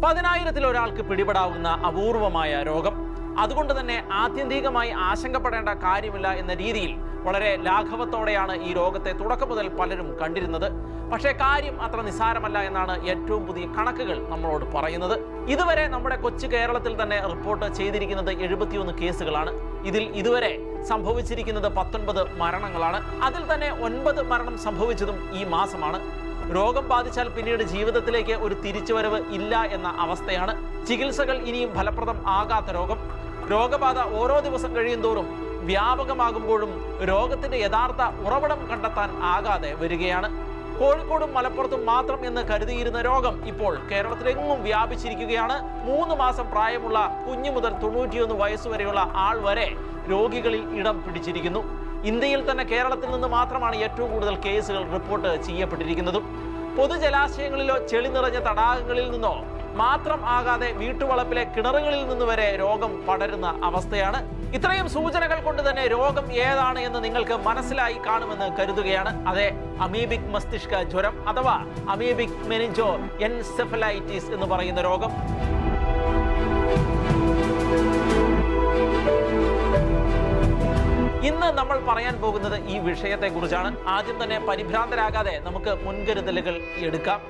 10,000-ൽ ഒരാൾക്ക് പിടിപെടാവുന്ന അപൂർവമായ രോഗം. അതുകൊണ്ട് തന്നെ ആത്യന്തികമായി ആശങ്കപ്പെടേണ്ട കാര്യമില്ല എന്ന രീതിയിൽ വളരെ ലാഘവത്തോടെയാണ് ഈ രോഗത്തെ തുടക്കം മുതൽ പലരും കണ്ടിരുന്നത്. പക്ഷേ കാര്യം അത്ര നിസ്സാരമല്ല എന്നാണ് ഏറ്റവും പുതിയ കണക്കുകൾ നമ്മളോട് പറയുന്നത്. ഇതുവരെ നമ്മുടെ കൊച്ചു കേരളത്തിൽ തന്നെ റിപ്പോർട്ട് ചെയ്തിരിക്കുന്നത് 71 കേസുകളാണ്. ഇതിൽ ഇതുവരെ സംഭവിച്ചിരിക്കുന്നത് 19 മരണങ്ങളാണ്. അതിൽ തന്നെ 9 മരണം സംഭവിച്ചതും ഈ മാസമാണ്. രോഗം ബാധിച്ചാൽ പിന്നീട് ജീവിതത്തിലേക്ക് ഒരു തിരിച്ചുവരവ് ഇല്ല എന്ന അവസ്ഥയാണ്. ചികിത്സകൾ ഇനിയും ഫലപ്രദം ആകാത്ത രോഗം. രോഗബാധ ഓരോ ദിവസം കഴിയുന്തോറും വ്യാപകമാകുമ്പോഴും രോഗത്തിന്റെ യഥാർത്ഥ ഉറവിടം കണ്ടെത്താൻ ആകാതെ വരികയാണ്. കോഴിക്കോടും മലപ്പുറത്തും മാത്രം എന്ന് കരുതിയിരുന്ന രോഗം ഇപ്പോൾ കേരളത്തിലെങ്ങും വ്യാപിച്ചിരിക്കുകയാണ്. 3 മാസം പ്രായമുള്ള കുഞ്ഞു മുതൽ 91 വയസ്സുവരെയുള്ള ആൾ വരെ രോഗികളിൽ ഇടം പിടിച്ചിരിക്കുന്നു. ഇന്ത്യയിൽ തന്നെ കേരളത്തിൽ നിന്ന് മാത്രമാണ് ഏറ്റവും കൂടുതൽ കേസുകൾ റിപ്പോർട്ട് ചെയ്യപ്പെട്ടിരിക്കുന്നതും. പൊതുജലാശയങ്ങളിലോ ചെളി നിറഞ്ഞ തടാകങ്ങളിൽ നിന്നോ മാത്രം ആകാതെ വീട്ടുവളപ്പിലെ കിണറുകളിൽ നിന്ന് വരെ രോഗം പടരുന്ന അവസ്ഥയാണ്. ഇത്രയും സൂചനകൾ കൊണ്ട് തന്നെ രോഗം ഏതാണ് എന്ന് നിങ്ങൾക്ക് മനസ്സിലായി കാണുമെന്ന് കരുതുകയാണ്. അതെ, അമീബിക് മസ്തിഷ്ക ജ്വരം അഥവാ അമീബിക് മെനിഞ്ചോ എൻസെഫലൈറ്റിസ് എന്ന് പറയുന്ന രോഗം. ഇന്ന് നമ്മൾ പറയാൻ പോകുന്നത് ഈ വിഷയത്തെക്കുറിച്ചാണ്. ആദ്യം തന്നെ പരിഭ്രാന്തരാകാതെ നമുക്ക് മുൻകരുതലുകൾ എടുക്കാം.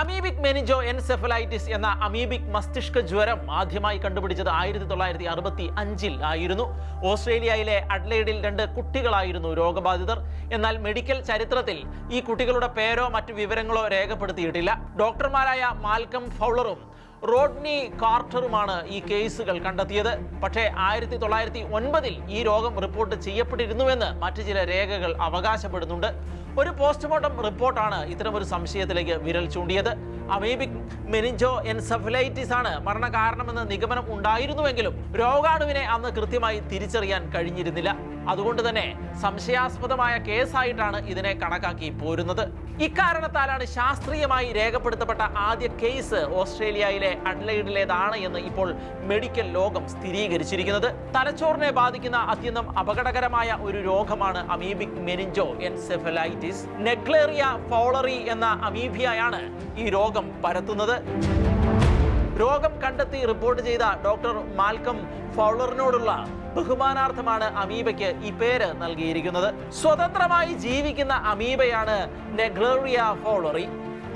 അമീബിക് മെനിഞ്ചോ എൻസെഫലൈറ്റിസ് എന്ന അമീബിക് മസ്തിഷ്ക ജ്വരം ആദ്യമായി കണ്ടുപിടിച്ചത് 1965-ൽ ആയിരുന്നു. ഓസ്ട്രേലിയയിലെ അഡ്ലെയ്ഡിൽ 2 കുട്ടികളായിരുന്നു രോഗബാധിതർ. എന്നാൽ മെഡിക്കൽ ചരിത്രത്തിൽ ഈ കുട്ടികളുടെ പേരോ മറ്റു വിവരങ്ങളോ രേഖപ്പെടുത്തിയിട്ടില്ല. ഡോക്ടർമാരായ മാൽക്കം ഫൗളറും റോഡ്നി കാർട്ടറുമാണ് ഈ കേസുകൾ കണ്ടെത്തിയത്. പക്ഷേ 1909-ൽ ഈ രോഗം റിപ്പോർട്ട് ചെയ്യപ്പെട്ടിരുന്നുവെന്ന് മറ്റു ചില രേഖകൾ അവകാശപ്പെടുന്നുണ്ട്. ഒരു പോസ്റ്റ്മോർട്ടം റിപ്പോർട്ടാണ് ഇത്തരമൊരു സംശയത്തിലേക്ക് വിരൽ ചൂണ്ടിയത്. അമീബിക് മെനിഞ്ചോ എൻസെഫലൈറ്റിസ് ആണ് മരണകാരണമെന്ന് നിഗമനം ഉണ്ടായിരുന്നുവെങ്കിലും രോഗാണുവിനെ അന്ന് കൃത്യമായി തിരിച്ചറിയാൻ കഴിഞ്ഞിരുന്നില്ല. അതുകൊണ്ട് തന്നെ സംശയാസ്പദമായ കേസായിട്ടാണ് ഇതിനെ കണക്കാക്കി പോരുന്നത്. ഇക്കാരണത്താലാണ് ശാസ്ത്രീയമായി രേഖപ്പെടുത്തപ്പെട്ട ആദ്യ കേസ് ഓസ്ട്രേലിയയിലെ അഡ്ലെയ്ഡിലേതാണ് എന്ന് ഇപ്പോൾ മെഡിക്കൽ ലോകം സ്ഥിരീകരിച്ചിരിക്കുന്നത്. തലച്ചോറിനെ ബാധിക്കുന്ന അത്യന്തം അപകടകരമായ ഒരു രോഗമാണ് amoebic meningo encephalitis. Naegleria fowleri എന്ന അമീബിയയാണ് ഈ രോഗം പരത്തുന്നത്. രോഗം കണ്ടെത്തി റിപ്പോർട്ട് ചെയ്ത ഡോക്ടർ മാൽക്കം ഫൗളറിനോടുള്ള ബഹുമാനാർത്ഥമാണ് അമീബയ്ക്ക് ഈ പേര് നൽകിയിരിക്കുന്നത്. സ്വതന്ത്രമായി ജീവിക്കുന്ന അമീബയാണ് നെഗ്ലേറിയ ഫൗളറി.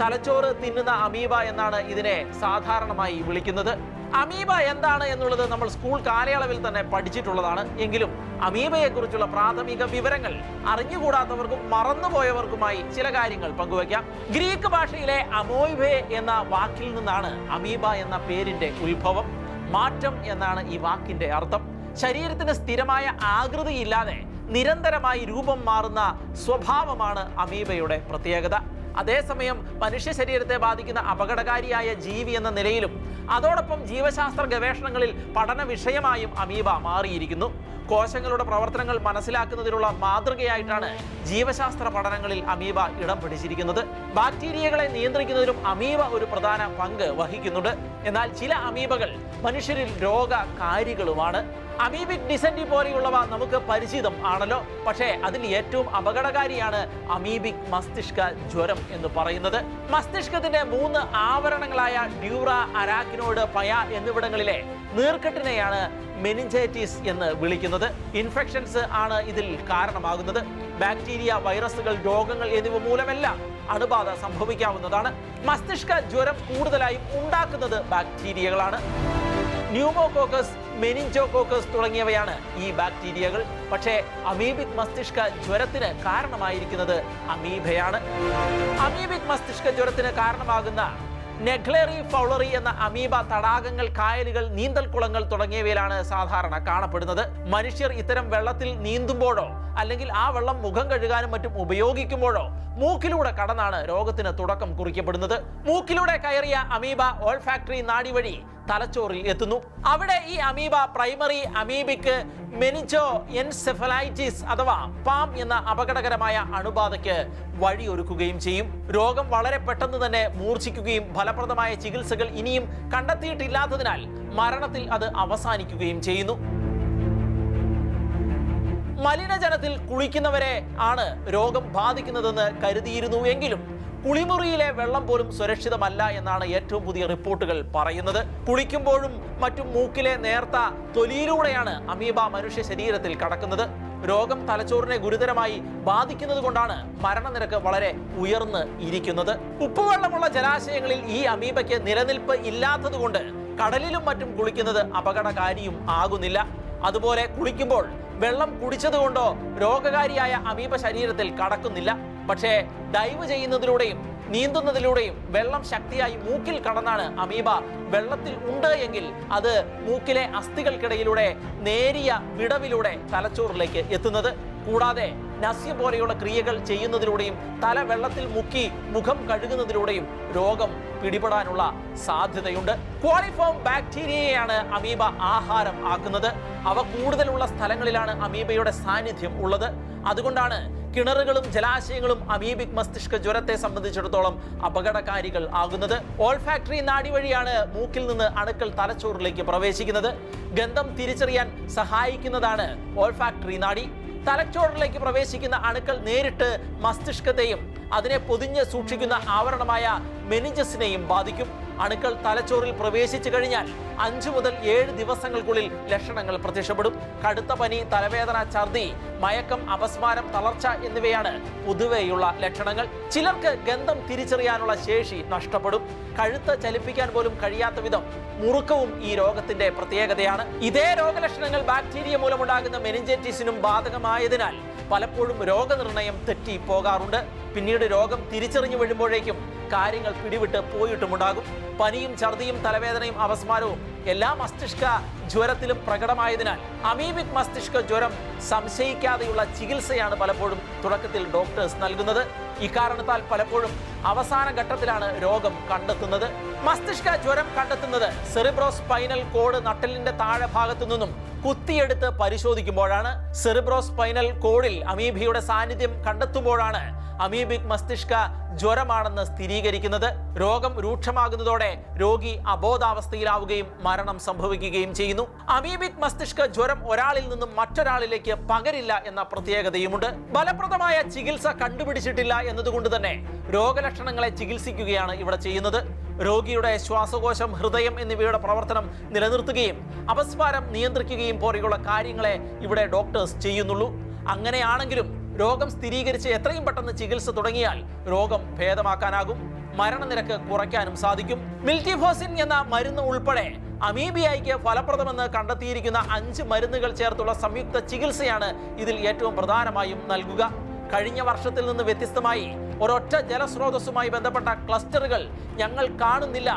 തലച്ചോറ് തിന്നുന്ന അമീബ എന്നാണ് ഇതിനെ സാധാരണമായി വിളിക്കുന്നത്. അമീബ എന്താണ് എന്നുള്ളത് നമ്മൾ സ്കൂൾ കാലയളവിൽ തന്നെ പഠിച്ചിട്ടുള്ളതാണ്. എങ്കിലും അമീബയെക്കുറിച്ചുള്ള പ്രാഥമിക വിവരങ്ങൾ അറിഞ്ഞുകൂടാത്തവർക്കും മറന്നുപോയവർക്കുമായി ചില കാര്യങ്ങൾ പങ്കുവയ്ക്കാം. ഗ്രീക്ക് ഭാഷയിലെ അമോയ്ബെ എന്ന വാക്കിൽ നിന്നാണ് അമീബ എന്ന പേരിന്റെ ഉത്ഭവം. മാറ്റം എന്നാണ് ഈ വാക്കിന്റെ അർത്ഥം. ശരീരത്തിന് സ്ഥിരമായ ആകൃതിയില്ലാതെ നിരന്തരമായി രൂപം മാറുന്ന സ്വഭാവമാണ് അമീബയുടെ പ്രത്യേകത. അതേസമയം മനുഷ്യ ശരീരത്തെ ബാധിക്കുന്ന അപകടകാരിയായ ജീവി എന്ന നിലയിലും അതോടൊപ്പം ജീവശാസ്ത്ര ഗവേഷണങ്ങളിൽ പഠന വിഷയമായും അമീബ മാറിയിരിക്കുന്നു. കോശങ്ങളുടെ പ്രവർത്തനങ്ങൾ മനസ്സിലാക്കുന്നതിനുള്ള മാതൃകയായിട്ടാണ് ജീവശാസ്ത്ര പഠനങ്ങളിൽ അമീബ ഇടം പിടിച്ചിരിക്കുന്നത്. ബാക്ടീരിയകളെ നിയന്ത്രിക്കുന്നതിലും അമീബ ഒരു പ്രധാന പങ്ക് വഹിക്കുന്നുണ്ട്. എന്നാൽ ചില അമീബകൾ മനുഷ്യരിൽ രോഗകാരികളുമാണ്. അമീബിക് ഡിസെന്റി പോലെയുള്ളവ നമുക്ക് പരിചിതം ആണല്ലോ. പക്ഷേ അതിൽ ഏറ്റവും അപകടകാരിയാണ് അമീബിക് മസ്തിഷ്ക ജ്വരം എന്ന് പറയുന്നത്. മസ്തിഷ്കത്തിന്റെ 3 ആവരണങ്ങളായ ഡ്യൂറ, അരാക്കിനോയിഡ്, പയ എന്നിവിടങ്ങളിലെ നീർക്കെട്ടിനെയാണ് മെനിഞ്ചൈറ്റിസ് എന്ന് വിളിക്കുന്നത്. ഇൻഫെക്ഷൻസ് ആണ് ഇതിൽ കാരണമാകുന്നത്. ബാക്ടീരിയ, വൈറസുകൾ, രോഗങ്ങൾ എന്നിവ മൂലമെല്ലാം അണുബാധ സംഭവിക്കാവുന്നതാണ്. മസ്തിഷ്ക ജ്വരം കൂടുതലായും ഉണ്ടാക്കുന്നത് ബാക്ടീരിയകളാണ്. ന്യൂമോകോക്കസ്, മെനിഞ്ചോകോക്കസ് തുടങ്ങിയവയാണ് ഈ ബാക്ടീരിയകൾ. പക്ഷേ അമീബിക് മസ്തിഷ്ക ജ്വരത്തിന് കാരണമായിരിക്കുന്നത് അമീബയാണ്. അമീബിക് മസ്തിഷ്ക ജ്വരത്തിന് കാരണമാകുന്ന നെഗ്ലേറി ഫൗളറി എന്ന അമീബ തടാകങ്ങൾ, കായലുകൾ, നീന്തൽക്കുളങ്ങൾ തുടങ്ങിയവയിലാണ് സാധാരണ കാണപ്പെടുന്നത്. മനുഷ്യർ ഇത്തരം വെള്ളത്തിൽ നീന്തുമ്പോഴോ അല്ലെങ്കിൽ ആ വെള്ളം മുഖം കഴുകാനും മറ്റും ഉപയോഗിക്കുമ്പോഴോ മൂക്കിലൂടെ കടന്നാണ് രോഗത്തിന് തുടക്കം കുറിക്കപ്പെടുന്നത്. മൂക്കിലൂടെ കയറിയ അമീബ ഓൾഫാക്ടറി നാഡി വഴി തലച്ചോറിൽ എത്തുന്നു. അവിടെ ഈ amoeba primary amoebic meningo encephalitis അഥവാ പാം എന്ന അപകടകരമായ അണുബാധയ്ക്ക് വഴിയൊരുക്കുകയും ചെയ്യും. രോഗം വളരെ പെട്ടെന്ന് തന്നെ മൂർച്ഛിക്കുകയും ഫലപ്രദമായ ചികിത്സകൾ ഇനിയും കണ്ടെത്തിയിട്ടില്ലാത്തതിനാൽ മരണത്തിൽ അത് അവസാനിക്കുകയും ചെയ്യുന്നു. മലിനജലത്തിൽ കുളിക്കുന്നവരെ ആണ് രോഗം ബാധിക്കുന്നതെന്ന് കരുതിയിരുന്നു എങ്കിലും കുളിമുറിയിലെ വെള്ളം പോലും സുരക്ഷിതമല്ല എന്നാണ് ഏറ്റവും പുതിയ റിപ്പോർട്ടുകൾ പറയുന്നത്. കുളിക്കുമ്പോഴും മറ്റും മൂക്കിലെ നേർത്ത തൊലിയിലൂടെയാണ് അമീബ മനുഷ്യ ശരീരത്തിൽ കടക്കുന്നത്. രോഗം തലച്ചോറിനെ ഗുരുതരമായി ബാധിക്കുന്നത് കൊണ്ടാണ് മരണനിരക്ക് വളരെ ഉയർന്ന് ഇരിക്കുന്നത്. ഉപ്പുവെള്ളമുള്ള ജലാശയങ്ങളിൽ ഈ അമീബയ്ക്ക് നിലനിൽപ്പ് ഇല്ലാത്തതുകൊണ്ട് കടലിലും മറ്റും കുളിക്കുന്നത് അപകടകാരിയും ആകുന്നില്ല. അതുപോലെ കുളിക്കുമ്പോൾ വെള്ളം കുടിച്ചതുകൊണ്ടോ രോഗകാരിയായ അമീബ ശരീരത്തിൽ കടക്കുന്നില്ല. പക്ഷേ ഡൈവ് ചെയ്യുന്നതിലൂടെയും നീന്തുന്നതിലൂടെയും വെള്ളം ശക്തിയായി മൂക്കിൽ കടന്നാണ് അമീബ വെള്ളത്തിൽ ഉണ്ട് എങ്കിൽ അത് മൂക്കിലെ അസ്ഥികൾക്കിടയിലൂടെ നേരിയ വിടവിലൂടെ തലച്ചോറിലേക്ക് എത്തുന്നത്. കൂടാതെ നസ്യം പോലെയുള്ള ക്രിയകൾ ചെയ്യുന്നതിലൂടെയും തല വെള്ളത്തിൽ മുക്കി മുഖം കഴുകുന്നതിലൂടെയും രോഗം പിടിപെടാനുള്ള സാധ്യതയുണ്ട്. ക്വാളിഫോം ബാക്ടീരിയയാണ് അമീബ ആഹാരം ആക്കുന്നത്. അവ കൂടുതലുള്ള സ്ഥലങ്ങളിലാണ് അമീബയുടെ സാന്നിധ്യം ഉള്ളത്. അതുകൊണ്ടാണ് കിണറുകളും ജലാശയങ്ങളും അമീബിക് മസ്തിഷ്ക ജ്വരത്തെ സംബന്ധിച്ചിടത്തോളം അപകടകാരികൾ ആകുന്നത്. ഓൾഫാക്ടറി നാഡി വഴിയാണ് മൂക്കിൽ നിന്ന് അണുക്കൾ തലച്ചോറിലേക്ക് പ്രവേശിക്കുന്നത്. ഗന്ധം തിരിച്ചറിയാൻ സഹായിക്കുന്നതാണ് ഓൾഫാക്ടറി നാഡി. തലച്ചോറിലേക്ക് പ്രവേശിക്കുന്ന അണുക്കൾ നേരിട്ട് മസ്തിഷ്കത്തെയും അതിനെ പൊതിഞ്ഞ് സൂക്ഷിക്കുന്ന ആവരണമായ മെനിഞ്ചസിനെയും ബാധിക്കും. അണുക്കൾ തലച്ചോറിൽ പ്രവേശിച്ചു കഴിഞ്ഞാൽ 5 മുതൽ 7 ദിവസങ്ങൾക്കുള്ളിൽ ലക്ഷണങ്ങൾ പ്രത്യക്ഷപ്പെടും. കടുത്ത പനി, തലവേദന, ഛർദി, മയക്കം, അപസ്മാരം, തളർച്ച എന്നിവയാണ് പൊതുവെയുള്ള ലക്ഷണങ്ങൾ. ചിലർക്ക് ഗന്ധം തിരിച്ചറിയാനുള്ള ശേഷി നഷ്ടപ്പെടും. കഴുത്ത് ചലിപ്പിക്കാൻ പോലും കഴിയാത്ത വിധം മുറുക്കവും ഈ രോഗത്തിന്റെ പ്രത്യേകതയാണ്. ഇതേ രോഗലക്ഷണങ്ങൾ ബാക്ടീരിയ മൂലമുണ്ടാകുന്ന മെനിഞ്ചൈറ്റിസിനും ബാധകമായതിനാൽ പലപ്പോഴും രോഗനിർണയം തെറ്റി പോകാറുണ്ട്. പിന്നീട് രോഗം തിരിച്ചറിഞ്ഞു വീഴുമ്പോഴേക്കും കാര്യങ്ങൾ പിടിവിട്ട് പോയിട്ടുമുണ്ടാകും. പനിയും ഛർദിയും തലവേദനയും അപസ്മാരവും എല്ലാ മസ്തിഷ്ക ജ്വരത്തിലും പ്രകടമായതിനാൽ അമീബിക് മസ്തിഷ്ക ജ്വരം സംശയിക്കാതെയുള്ള ചികിത്സയാണ് പലപ്പോഴും തുടക്കത്തിൽ ഡോക്ടേഴ്സ് നൽകുന്നത്. ഇക്കാരണത്താൽ പലപ്പോഴും അവസാന ഘട്ടത്തിലാണ് രോഗം കണ്ടെത്തുന്നത്. മസ്തിഷ്ക ജ്വരം കണ്ടെത്തുന്നത് സെറിബ്രോസ്പൈനൽ കോഡ് നട്ടെല്ലിന്റെ താഴെ ഭാഗത്തു നിന്നും കുത്തിയെടുത്ത് പരിശോധിക്കുമ്പോഴാണ്. സെറിബ്രോസ്പൈനൽ കോഡിൽ അമീബയുടെ സാന്നിധ്യം കണ്ടെത്തുമ്പോഴാണ് അമീബിക് മസ്തിഷ്ക ജ്വരമാണെന്ന് സ്ഥിരീകരിക്കുന്നത്. രോഗം രൂക്ഷമാകുന്നതോടെ രോഗി അബോധാവസ്ഥയിലാവുകയും മരണം സംഭവിക്കുകയും ചെയ്യുന്നു. അമീബിക് മസ്തിഷ്ക ജ്വരം ഒരാളിൽ നിന്നും മറ്റൊരാളിലേക്ക് പകരില്ല എന്ന പ്രത്യേകതയുമുണ്ട്. ഫലപ്രദമായ ചികിത്സ കണ്ടുപിടിച്ചിട്ടില്ല എന്നതുകൊണ്ട് തന്നെ രോഗലക്ഷണങ്ങളെ ചികിത്സിക്കുകയാണ് ഇവിടെ ചെയ്യുന്നത്. രോഗിയുടെ ശ്വാസകോശം, ഹൃദയം എന്നിവയുടെ പ്രവർത്തനം നിലനിർത്തുകയും അപസ്മാരം നിയന്ത്രിക്കുകയും പോലെയുള്ള കാര്യങ്ങളെ ഇവിടെ ഡോക്ടേഴ്സ് ചെയ്യുന്നുള്ളൂ. അങ്ങനെയാണെങ്കിലും രോഗം സ്ഥിരീകരിച്ച് എത്രയും പെട്ടെന്ന് ചികിത്സ തുടങ്ങിയാൽ രോഗം ഭേദമാക്കാനാകും, മരണനിരക്ക് കുറയ്ക്കാനും സാധിക്കും. മിൽറ്റിഫോസിൻ എന്ന മരുന്ന് ഉൾപ്പെടെ അമീബിയയ്ക്ക് ഫലപ്രദമെന്ന് കണ്ടെത്തിയിരിക്കുന്ന 5 മരുന്നുകൾ ചേർത്തുള്ള സംയുക്ത ചികിത്സയാണ് ഇതിൽ ഏറ്റവും പ്രധാനമായും നൽകുക. കഴിഞ്ഞ വർഷത്തിൽ നിന്ന് വ്യത്യസ്തമായി ഒരൊറ്റ ജലസ്രോതസ്സുമായി ബന്ധപ്പെട്ട ക്ലസ്റ്ററുകൾ ഞങ്ങൾ കാണുന്നില്ല.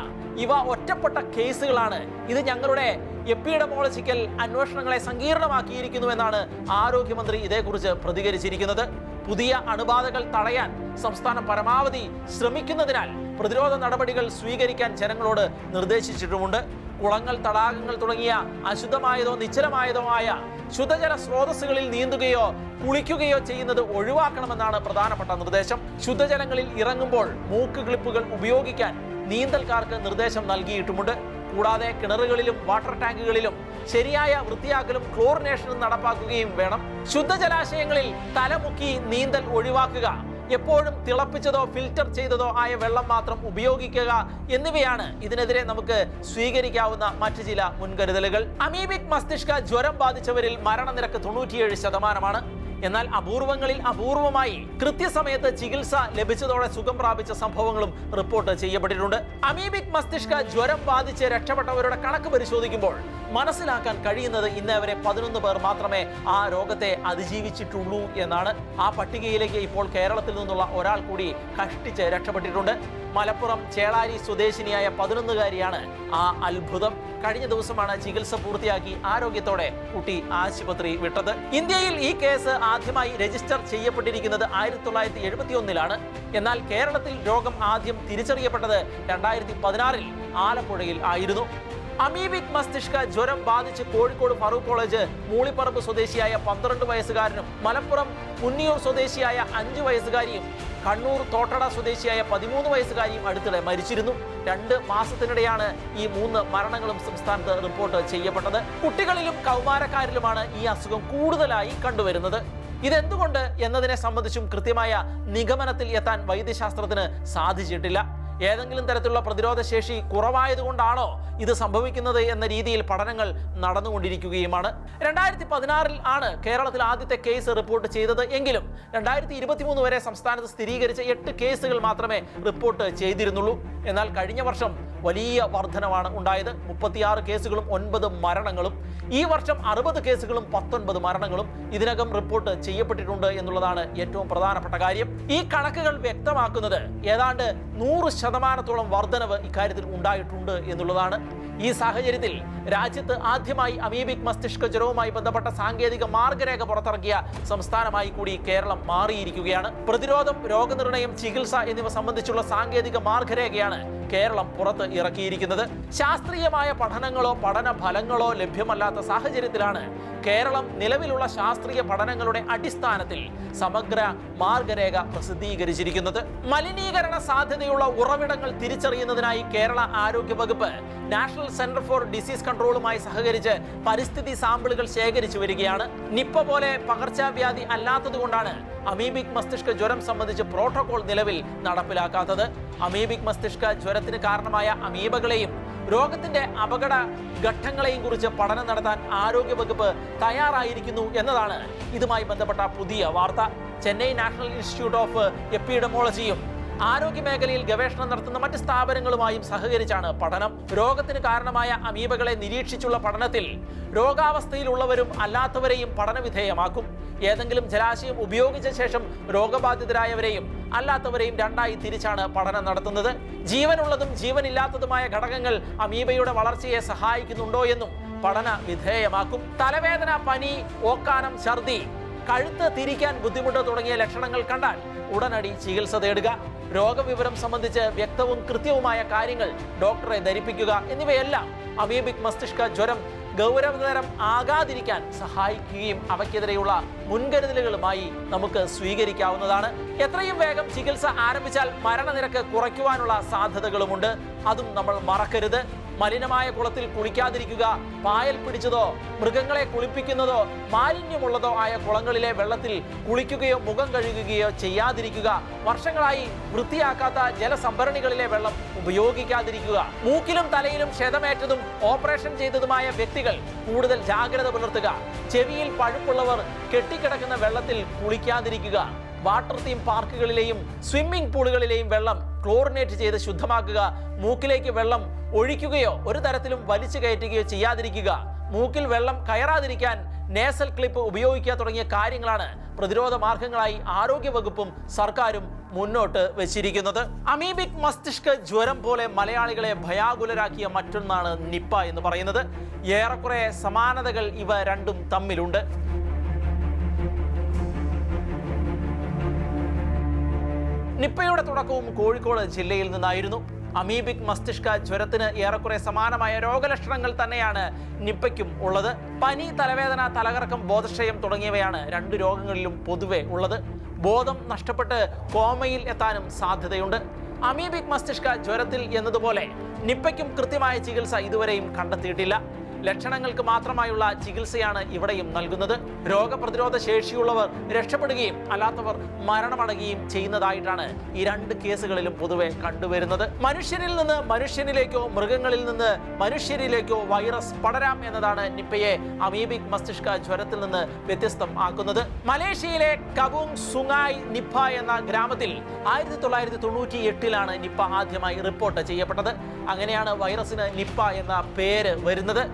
ഇവ ഒറ്റപ്പെട്ട കേസുകളാണ്. ഇത് ഞങ്ങളുടെ എപ്പിഡമോളജിക്കൽ അന്വേഷണങ്ങളെ സങ്കീർണമാക്കിയിരിക്കുന്നുവെന്നാണ് ആരോഗ്യമന്ത്രി ഇതേക്കുറിച്ച് പ്രതികരിച്ചിരിക്കുന്നത്. പുതിയ അണുബാധകൾ തടയാൻ സംസ്ഥാനം പരമാവധി ശ്രമിക്കുന്നതിനാൽ പ്രതിരോധ നടപടികൾ സ്വീകരിക്കാൻ ജനങ്ങളോട് നിർദ്ദേശിച്ചിട്ടുമുണ്ട്. കുളങ്ങൾ, തടാകങ്ങൾ തുടങ്ങിയ അശുദ്ധമായതോ നിശ്ചലമായതോ ആയ ശുദ്ധജല സ്രോതസ്സുകളിൽ നീന്തുകയോ കുളിക്കുകയോ ചെയ്യുന്നത് ഒഴിവാക്കണമെന്നാണ് പ്രധാനപ്പെട്ട നിർദ്ദേശം. ശുദ്ധജലങ്ങളിൽ ഇറങ്ങുമ്പോൾ മൂക്ക് ക്ലിപ്പുകൾ ഉപയോഗിക്കാൻ നീന്തൽക്കാർക്ക് നിർദ്ദേശം നൽകിയിട്ടുമുണ്ട്. കൂടാതെ കിണറുകളിലും വാട്ടർ ടാങ്കുകളിലും ശരിയായ വൃത്തിയാക്കലും ക്ലോറിനേഷനും നടപ്പാക്കുകയും വേണം. ശുദ്ധജലാശയങ്ങളിൽ തലമുക്കി നീന്തൽ ഒഴിവാക്കുക, എപ്പോഴും തിളപ്പിച്ചതോ ഫിൽറ്റർ ചെയ്തതോ ആയ വെള്ളം മാത്രം ഉപയോഗിക്കുക എന്നിവയാണ് ഇതിനെതിരെ നമുക്ക് സ്വീകരിക്കാവുന്ന മറ്റു ചില മുൻകരുതലുകൾ. അമീബിക് മസ്തിഷ്ക ജ്വരം ബാധിച്ചവരിൽ മരണനിരക്ക് 97%. എന്നാൽ അപൂർവങ്ങളിൽ അപൂർവമായി കൃത്യസമയത്ത് ചികിത്സ ലഭിച്ചതോടെ സുഖം പ്രാപിച്ച സംഭവങ്ങളും റിപ്പോർട്ട് ചെയ്യപ്പെട്ടിട്ടുണ്ട്. അമീബിക് മസ്തിഷ്ക ജ്വരം ബാധിച്ച് രക്ഷപ്പെട്ടവരുടെ കണക്ക് പരിശോധിക്കുമ്പോൾ മനസ്സിലാക്കാൻ കഴിയുന്നത് ഇന്ന് വരെ 11 പേർ മാത്രമേ ആ രോഗത്തെ അതിജീവിച്ചിട്ടുള്ളൂ എന്നാണ്. ആ പട്ടികയിലേക്ക് ഇപ്പോൾ കേരളത്തിൽ നിന്നുള്ള ഒരാൾ കൂടി കഷ്ടിച്ച് രക്ഷപ്പെട്ടിട്ടുണ്ട്. മലപ്പുറം ചേളാരി സ്വദേശിനിയായ 11-കാരിയാണ് ആ അത്ഭുതം. കഴിഞ്ഞ ദിവസമാണ് ചികിത്സ പൂർത്തിയാക്കി ആരോഗ്യത്തോടെ കുട്ടി ആശുപത്രി വിട്ടത്. ഇന്ത്യയിൽ ഈ കേസ് ആദ്യമായി രജിസ്റ്റർ ചെയ്യപ്പെട്ടിരിക്കുന്നത് 1971-ലാണ്. എന്നാൽ കേരളത്തിൽ രോഗം ആദ്യം തിരിച്ചറിയപ്പെട്ടത് 2016-ൽ ആലപ്പുഴയിൽ ആയിരുന്നു. അമീബിക് മസ്തിഷ്ക ജ്വരം ബാധിച്ച് കോഴിക്കോട് ഫറൂഖ് കോളേജ് മൂളിപ്പറമ്പ് സ്വദേശിയായ 12 വയസ്സുകാരനും മലപ്പുറം പുന്നിയൂർ സ്വദേശിയായ 5 വയസ്സുകാരിയും കണ്ണൂർ തോട്ടട സ്വദേശിയായ 13 വയസ്സുകാരിയും അടുത്തിടെ മരിച്ചിരുന്നു. 2 മാസത്തിനിടെയാണ് ഈ 3 മരണങ്ങളും സംസ്ഥാനത്ത് റിപ്പോർട്ട് ചെയ്യപ്പെട്ടത്. കുട്ടികളിലും കൗമാരക്കാരിലുമാണ് ഈ അസുഖം കൂടുതലായി കണ്ടുവരുന്നത്. ഇതെന്തുകൊണ്ട് എന്നതിനെ സംബന്ധിച്ചും കൃത്യമായ നിഗമനത്തിൽ എത്താൻ വൈദ്യശാസ്ത്രത്തിന് സാധിച്ചിട്ടില്ല. ഏതെങ്കിലും തരത്തിലുള്ള പ്രതിരോധ ശേഷി കുറവായതുകൊണ്ടാണോ ഇത് സംഭവിക്കുന്നത് എന്ന രീതിയിൽ പഠനങ്ങൾ നടന്നുകൊണ്ടിരിക്കുകയുമാണ്. 2016 ആണ് കേരളത്തിൽ ആദ്യത്തെ കേസ് റിപ്പോർട്ട് ചെയ്തത് എങ്കിലും 2023 വരെ സംസ്ഥാനത്ത് സ്ഥിരീകരിച്ച 8 കേസുകൾ മാത്രമേ റിപ്പോർട്ട് ചെയ്തിരുന്നുള്ളൂ. എന്നാൽ കഴിഞ്ഞ വർഷം വലിയ വർധനവാണ് ഉണ്ടായത്. 36 കേസുകളും 9 മരണങ്ങളും. ഈ വർഷം 60 കേസുകളും 19 മരണങ്ങളും ഇതിനകം റിപ്പോർട്ട് ചെയ്യപ്പെട്ടിട്ടുണ്ട് എന്നുള്ളതാണ് ഏറ്റവും പ്രധാനപ്പെട്ട കാര്യം. ഈ കണക്കുകൾ വ്യക്തമാക്കുന്നത് ഏതാണ്ട് 100% വർധനവ് ഇക്കാര്യത്തിൽ ഉണ്ടായിട്ടുണ്ട് എന്നുള്ളതാണ്. ഈ സാഹചര്യത്തിൽ രാജ്യത്ത് ആദ്യമായി അമീബിക് മസ്തിഷ്ക ജ്വരവുമായി ബന്ധപ്പെട്ട സാങ്കേതിക മാർഗരേഖ പുറത്തിറക്കിയ സംസ്ഥാനമായി കൂടി കേരളം മാറിയിരിക്കുകയാണ്. പ്രതിരോധം, രോഗനിർണയം, ചികിത്സ എന്നിവ സംബന്ധിച്ചുള്ള സാങ്കേതിക മാർഗരേഖയാണ് കേരളം പുറത്ത് ഇറക്കിയിരിക്കുന്നത്. ശാസ്ത്രീയമായ പഠനങ്ങളോ പഠന ഫലങ്ങളോ ലഭ്യമല്ലാത്ത സാഹചര്യത്തിലാണ് കേരളം നിലവിലുള്ള ശാസ്ത്രീയ പഠനങ്ങളുടെ അടിസ്ഥാനത്തിൽ സമഗ്ര മാർഗരേഖ പ്രസിദ്ധീകരിച്ചിരിക്കുന്നത്. മലിനീകരണ സാധ്യതയുള്ള ഉറവിടങ്ങൾ തിരിച്ചറിയുന്നതിനായി കേരള ആരോഗ്യ വകുപ്പ് നാഷണൽ സെന്റർ ഫോർ ഡിസീസ് കൺട്രോളുമായി സഹകരിച്ച് പരിസ്ഥിതി സാമ്പിളുകൾ ശേഖരിച്ചു വരികയാണ്. നിപ്പ പോലെ പകർച്ചവ്യാധി അല്ലാത്തതുകൊണ്ടാണ് അമീബിക് മസ്തിഷ്ക ജ്വരം സംബന്ധിച്ച് പ്രോട്ടോകോൾ നിലവിൽ നടപ്പിലാക്കാത്തത്. അമീബിക് മസ്തിഷ്ക ജ്വരത്തിന് കാരണമായ അമീബകളെയും രോഗത്തിന്റെ അപകട ഘട്ടങ്ങളെയും കുറിച്ച് പഠനം നടത്താൻ ആരോഗ്യവകുപ്പ് തയ്യാറായിരിക്കുന്നു എന്നതാണ് ഇതുമായി ബന്ധപ്പെട്ട പുതിയ വാർത്ത. ചെന്നൈ നാഷണൽ ഇൻസ്റ്റിറ്റ്യൂട്ട് ഓഫ് എപ്പിഡമോളജിയും ആരോഗ്യ മേഖലയിൽ ഗവേഷണം നടത്തുന്ന മറ്റ് സ്ഥാപനങ്ങളുമായും സഹകരിച്ചാണ് പഠനം. രോഗത്തിന് കാരണമായ അമീബകളെ നിരീക്ഷിച്ചുള്ള പഠനത്തിൽ രോഗാവസ്ഥയിലുള്ളവരും അല്ലാത്തവരെയും പഠനവിധേയമാക്കും. ഏതെങ്കിലും ജലാശയം ഉപയോഗിച്ച ശേഷം രോഗബാധിതരായവരെയും അല്ലാത്തവരെയും 2ആയി തിരിച്ചാണ് പഠനം നടത്തുന്നത്. ജീവനുള്ളതും ജീവനില്ലാത്തതുമായ ഘടകങ്ങൾ അമീബയുടെ വളർച്ചയെ സഹായിക്കുന്നുണ്ടോ എന്നും പഠന വിധേയമാക്കും. തലവേദന, പനി, ഓക്കാനം, ഛർദി, കഴുത്ത് തിരിക്കാൻ ബുദ്ധിമുട്ട് തുടങ്ങിയ ലക്ഷണങ്ങൾ കണ്ടാൽ ഉടനടി ചികിത്സ തേടുക. രോഗവിവരം സംബന്ധിച്ച് വ്യക്തവും കൃത്യവുമായ കാര്യങ്ങൾ ഡോക്ടറെ ധരിപ്പിക്കുക എന്നിവയെല്ലാം അമീബിക് മസ്തിഷ്ക ജ്വരം ഗൗരവതരം ആകാതിരിക്കാൻ സഹായിക്കുകയും അവയ്ക്കെതിരെയുള്ള മുൻകരുതലുകളുമായി നമുക്ക് സ്വീകരിക്കാവുന്നതാണ്. എത്രയും വേഗം ചികിത്സ ആരംഭിച്ചാൽ മരണനിരക്ക് കുറയ്ക്കുവാനുള്ള സാധ്യതകളുമുണ്ട്. അതും നമ്മൾ മറക്കരുത്. മലിനമായ കുളത്തിൽ കുളിക്കാതിരിക്കുക, പായൽ പിടിച്ചതോ മൃഗങ്ങളെ കുളിപ്പിക്കുന്നതോ മാലിന്യമുള്ളതോ ആയ കുളങ്ങളിലെ വെള്ളത്തിൽ കുളിക്കുകയോ മുഖം കഴുകുകയോ ചെയ്യാതിരിക്കുക, വർഷങ്ങളായി വൃത്തിയാക്കാത്ത ജലസംഭരണികളിലെ വെള്ളം ഉപയോഗിക്കാതിരിക്കുക, മൂക്കിലും തലയിലും ക്ഷതമേറ്റതും ഓപ്പറേഷൻ ചെയ്തതുമായ വ്യക്തികൾ കൂടുതൽ ജാഗ്രത പുലർത്തുക, ചെവിയിൽ പഴുപ്പുള്ളവർ കെട്ടിക്കിടക്കുന്ന വെള്ളത്തിൽ കുളിക്കാതിരിക്കുക, വാട്ടർ തീം പാർക്കുകളിലെയും സ്വിമ്മിംഗ് പൂളുകളിലെയും വെള്ളം ക്ലോറിനേറ്റ് ചെയ്ത് ശുദ്ധമാക്കുക, മൂക്കിലേക്ക് വെള്ളം ഒഴിക്കുകയോ ഒരു തരത്തിലും വലിച്ചു കയറ്റുകയോ ചെയ്യാതിരിക്കുക, മൂക്കിൽ വെള്ളം കയറാതിരിക്കാൻ നേസൽ ക്ലിപ്പ് ഉപയോഗിക്കുക തുടങ്ങിയ കാര്യങ്ങളാണ് പ്രതിരോധ മാർഗങ്ങളായി ആരോഗ്യവകുപ്പും സർക്കാരും മുന്നോട്ട് വെച്ചിരിക്കുന്നത്. അമീബിക് മസ്തിഷ്ക ജ്വരം പോലെ മലയാളികളെ ഭയാകുലരാക്കിയ മറ്റൊന്നാണ് നിപ്പ എന്ന് പറയുന്നത്. ഏറെക്കുറെ സമാനതകൾ ഇവ രണ്ടും തമ്മിലുണ്ട്. നിപ്പയുടെ തുടക്കവും കോഴിക്കോട് ജില്ലയിൽ നിന്നായിരുന്നു. അമീബിക് മസ്തിഷ്ക ജ്വരത്തിന് ഏറെക്കുറെ സമാനമായ രോഗലക്ഷണങ്ങൾ തന്നെയാണ് നിപ്പയ്ക്കും ഉള്ളത്. പനി, തലവേദന, തലകറക്കം, ബോധക്ഷയം തുടങ്ങിയവയാണ് 2 രോഗങ്ങളിലും പൊതുവെ ഉള്ളത്. ബോധം നഷ്ടപ്പെട്ട് കോമയിൽ എത്താനും സാധ്യതയുണ്ട്. അമീബിക് മസ്തിഷ്ക ജ്വരത്തിൽ എന്നതുപോലെ നിപ്പയ്ക്കും കൃത്യമായ ചികിത്സ ഇതുവരെയും കണ്ടെത്തിയിട്ടില്ല. ലക്ഷണങ്ങൾക്ക് മാത്രമായുള്ള ചികിത്സയാണ് ഇവിടെയും നൽകുന്നത്. രോഗപ്രതിരോധ ശേഷിയുള്ളവർ രക്ഷപ്പെടുകയും അല്ലാത്തവർ മരണമടയുകയും ചെയ്യുന്നതായിട്ടാണ് ഈ 2 കേസുകളിലും പൊതുവെ കണ്ടുവരുന്നത്. മനുഷ്യരിൽ നിന്ന് മനുഷ്യനിലേക്കോ മൃഗങ്ങളിൽ നിന്ന് മനുഷ്യരിലേക്കോ വൈറസ് പടരാം എന്നതാണ് നിപ്പയെ അമീബിക് മസ്തിഷ്ക ജ്വരത്തിൽ നിന്ന് വ്യത്യസ്തം ആക്കുന്നത്. മലേഷ്യയിലെ കബൂങ് സുങ്ങായ് നിപ്പ എന്ന ഗ്രാമത്തിൽ 1998 നിപ്പ ആദ്യമായി റിപ്പോർട്ട് ചെയ്യപ്പെട്ടത്. അങ്ങനെയാണ് വൈറസിന് നിപ്പ എന്ന പേര് വരുന്നത്.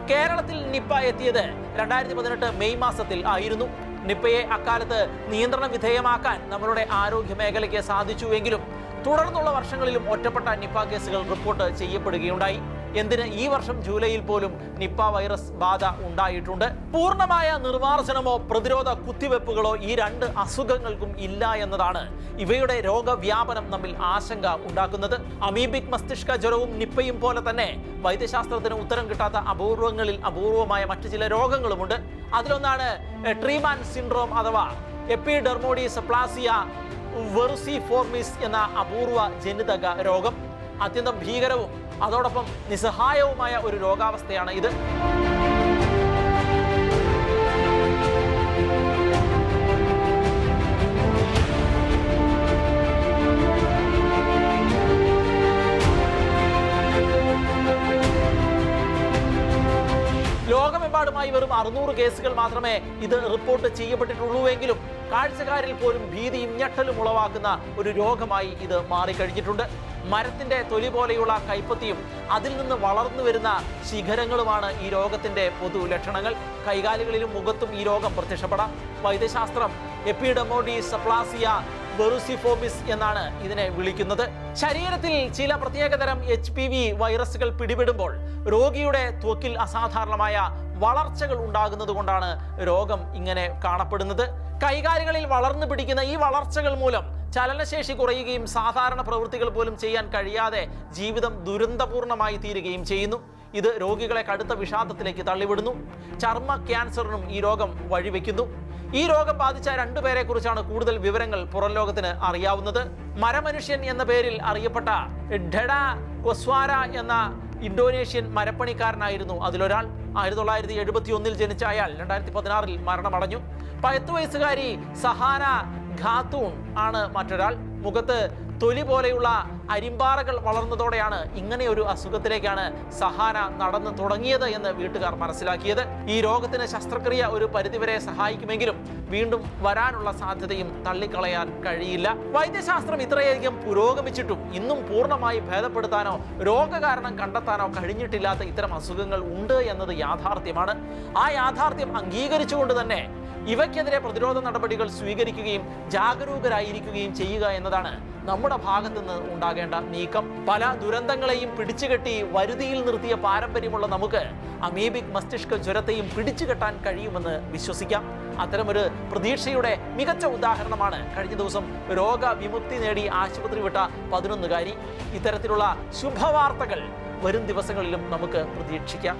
കേരളത്തിൽ നിപ്പ എത്തിയത് 2018 മെയ് മാസത്തിൽ ആയിരുന്നു. നിപ്പയെ അക്കാലത്ത് നിയന്ത്രണ വിധേയമാക്കാൻ നമ്മളുടെ ആരോഗ്യ മേഖലയ്ക്ക് സാധിച്ചുവെങ്കിലും തുടർന്നുള്ള വർഷങ്ങളിലും ഒറ്റപ്പെട്ട നിപ്പ കേസുകൾ റിപ്പോർട്ട് ചെയ്യപ്പെടുകയുണ്ടായി. എന്തിന് ഈ വർഷം ജൂലൈയിൽ പോലും നിപ്പ വൈറസ് ബാധ ഉണ്ടായിട്ടുണ്ട്. പൂർണ്ണമായ നിർമ്മാർജ്ജനമോ പ്രതിരോധ കുത്തിവെപ്പുകളോ ഈ 2 അസുഖങ്ങൾക്കും ഇല്ല എന്നതാണ് ഇവയുടെ രോഗവ്യാപനം നമ്മിൽ ആശങ്ക ഉണ്ടാക്കുന്നത്. അമീബിക് മസ്തിഷ്ക ജ്വരവും നിപ്പയും പോലെ തന്നെ വൈദ്യശാസ്ത്രത്തിന് ഉത്തരം കിട്ടാത്ത അപൂർവങ്ങളിൽ അപൂർവമായ മറ്റു ചില രോഗങ്ങളുമുണ്ട്. അതിലൊന്നാണ് ട്രീമാൻ സിൻഡ്രോം അഥവാ എപ്പിഡെർമോഡിസ് പ്ലാസിയ വെറുസിഫോർമിസ് എന്ന അപൂർവ ജനിതക രോഗം. അത്യന്തം ഭീകരവും അതോടൊപ്പം നിസ്സഹായവുമായ ഒരു രോഗാവസ്ഥയാണ് ഇത്. ലോകമെമ്പാടുമായി വെറും 600 കേസുകൾ മാത്രമേ ഇത് റിപ്പോർട്ട് ചെയ്യപ്പെട്ടിട്ടുള്ളൂവെങ്കിലും കാഴ്ചക്കാരിൽ പോലും ഭീതിയും ഞെട്ടലും ഉളവാക്കുന്ന ഒരു രോഗമായി ഇത് മാറിക്കഴിഞ്ഞിട്ടുണ്ട്. മരത്തിന്റെ തൊലി പോലെയുള്ള കൈപ്പത്തിയും അതിൽ നിന്ന് വളർന്നു വരുന്ന ശിഖരങ്ങളുമാണ് ഈ രോഗത്തിന്റെ പൊതു ലക്ഷണങ്ങൾ. കൈകാലുകളിലും മുഖത്തും ഈ രോഗം പ്രത്യക്ഷപ്പെടാം. വൈദ്യശാസ്ത്രം എപ്പിഡെമോഡിസ് അപ്ലാസിയ വെറുസിഫോമിസ് എന്നാണ് ഇതിനെ വിളിക്കുന്നത്. ശരീരത്തിൽ ചില പ്രത്യേകതരം HPV വൈറസുകൾ പിടിപെടുമ്പോൾ രോഗിയുടെ ത്വക്കിൽ അസാധാരണമായ വളർച്ചകൾ ഉണ്ടാകുന്നത് കൊണ്ടാണ് രോഗം ഇങ്ങനെ കാണപ്പെടുന്നത്. കൈകാലുകളിൽ വളർന്നു പിടിക്കുന്ന ഈ വളർച്ചകൾ മൂലം ചലനശേഷി കുറയുകയും സാധാരണ പ്രവൃത്തികൾ പോലും ചെയ്യാൻ കഴിയാതെ ജീവിതം ദുരന്തപൂർണമായി തീരുകയും ചെയ്യുന്നു. ഇത് രോഗികളെ കടുത്ത വിഷാദത്തിലേക്ക് തള്ളിവിടുന്നു. ചർമ്മ ക്യാൻസറിനും ഈ രോഗം വഴിവെക്കുന്നു. ഈ രോഗം ബാധിച്ച 2 പേരെ കുറിച്ചാണ് കൂടുതൽ വിവരങ്ങൾ പുറം ലോകത്തിന് അറിയാവുന്നത്. മരമനുഷ്യൻ എന്ന പേരിൽ അറിയപ്പെട്ട ഡെഡ കൊസ്വാര എന്ന ഇന്തോനേഷ്യൻ മരപ്പണിക്കാരനായിരുന്നു അതിലൊരാൾ. 1971 ജനിച്ച അയാൾ 2016 മരണമടഞ്ഞു. 10 വയസ്സുകാരി സഹാന ഖാത്തൂൺ ആണ് മറ്റൊരാൾ. മുഖത്ത് തൊലി പോലെയുള്ള അരിമ്പാറകൾ വളർന്നതോടെയാണ് ഇങ്ങനെയൊരു അസുഖത്തിലേക്കാണ് സഹാന നടന്നു തുടങ്ങിയത് എന്ന് വീട്ടുകാർ മനസ്സിലാക്കിയത്. ഈ രോഗത്തിന് ശസ്ത്രക്രിയ ഒരു പരിധിവരെ സഹായിക്കുമെങ്കിലും വീണ്ടും വരാനുള്ള സാധ്യതയും തള്ളിക്കളയാൻ കഴിയില്ല. വൈദ്യശാസ്ത്രം ഇത്രയധികം പുരോഗമിച്ചിട്ടും ഇന്നും പൂർണ്ണമായി ഭേദപ്പെടുത്താനോ രോഗകാരണം കണ്ടെത്താനോ കഴിഞ്ഞിട്ടില്ലാത്ത ഇത്തരം അസുഖങ്ങൾ ഉണ്ട് എന്നത് യാഥാർത്ഥ്യമാണ്. ആ യാഥാർത്ഥ്യം അംഗീകരിച്ചുകൊണ്ട് തന്നെ ഇവയ്ക്കെതിരെ പ്രതിരോധ നടപടികൾ സ്വീകരിക്കുകയും ജാഗരൂകരായിരിക്കുകയും ചെയ്യുക എന്നതാണ് നമ്മുടെ ഭാഗത്ത് നിന്ന് ഉണ്ടാകേണ്ട നീക്കം. പല ദുരന്തങ്ങളെയും പിടിച്ചുകെട്ടി വരുതിയിൽ നിർത്തിയ പാരമ്പര്യമുള്ള നമുക്ക് അമീബിക് മസ്തിഷ്ക ജ്വരത്തെയും പിടിച്ചുകെട്ടാൻ കഴിയുമെന്ന് വിശ്വസിക്കാം. അത്തരമൊരു പ്രതീക്ഷയുടെ മികച്ച ഉദാഹരണമാണ് കഴിഞ്ഞ ദിവസം രോഗവിമുക്തി നേടി ആശുപത്രി വിട്ട 11-കാരി. ഇത്തരത്തിലുള്ള ശുഭവാർത്തകൾ വരും ദിവസങ്ങളിലും നമുക്ക് പ്രതീക്ഷിക്കാം.